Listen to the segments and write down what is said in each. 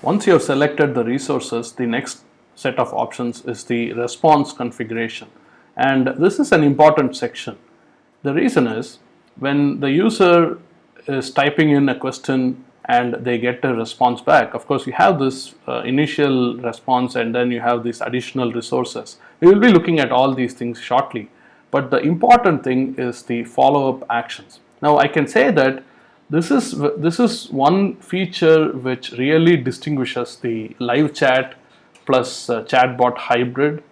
Once you have selected the resources, the next set of options is the response configuration. And this is an important section. The reason is when the user is typing in a question and they get a response back, of course you have this initial response and then you have these additional resources. We will be looking at all these things shortly, but the important thing is the follow-up actions. Now I can say that this is one feature which really distinguishes the live chat plus chatbot hybrid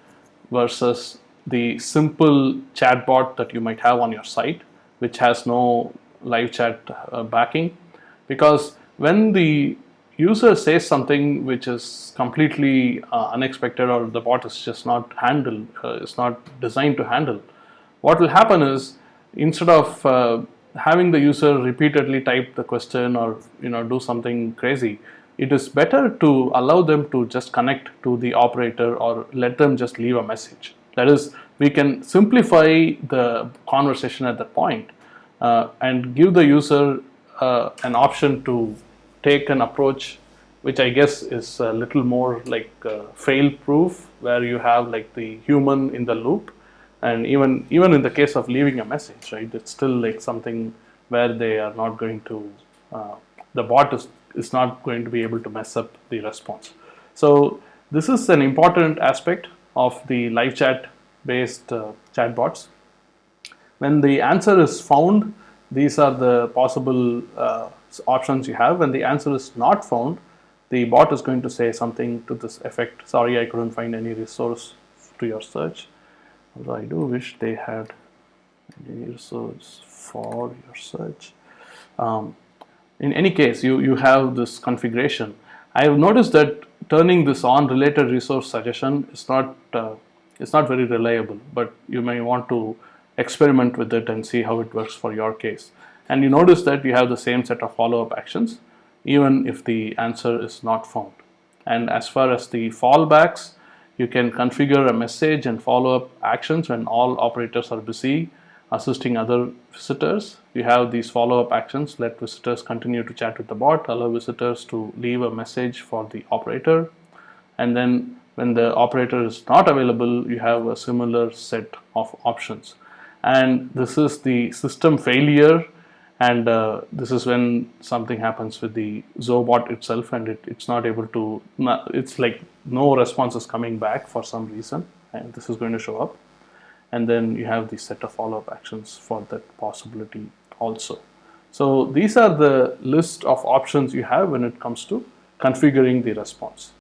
versus the simple chatbot that you might have on your site, which has no live chat backing. Because when the user says something which is completely unexpected, or the bot is just not handled, is not designed to handle, what will happen is instead of having the user repeatedly type the question or do something crazy, it is better to allow them to just connect to the operator or let them just leave a message. That is, we can simplify the conversation at that point and give the user an option to take an approach which I guess is a little more like fail proof, where you have like the human in the loop. And even in the case of leaving a message, right, it's still like something where they are not going to, the bot is not going to be able to mess up the response. So this is an important aspect of the live chat based chatbots. When the answer is found, these are the possible options you have. When the answer is not found, the bot is going to say something to this effect: sorry, I couldn't find any resource to your search. Although I do wish they had any resource for your search. In any case, you have this configuration. I have noticed that turning this on, related resource suggestion, is not very reliable, but you may want to experiment with it and see how it works for your case. And you notice that you have the same set of follow-up actions even if the answer is not found. And as far as the fallbacks, you can configure a message and follow-up actions when all operators are busy assisting other visitors. You have these follow-up actions: let visitors continue to chat with the bot, allow visitors to leave a message for the operator, and then when the operator is not available, you have a similar set of options. And this is the system failure, and this is when something happens with the Zoho bot itself and it's not able to, it's like no response is coming back for some reason, and this is going to show up. And then you have the set of follow-up actions for that possibility also. So these are the list of options you have when it comes to configuring the response.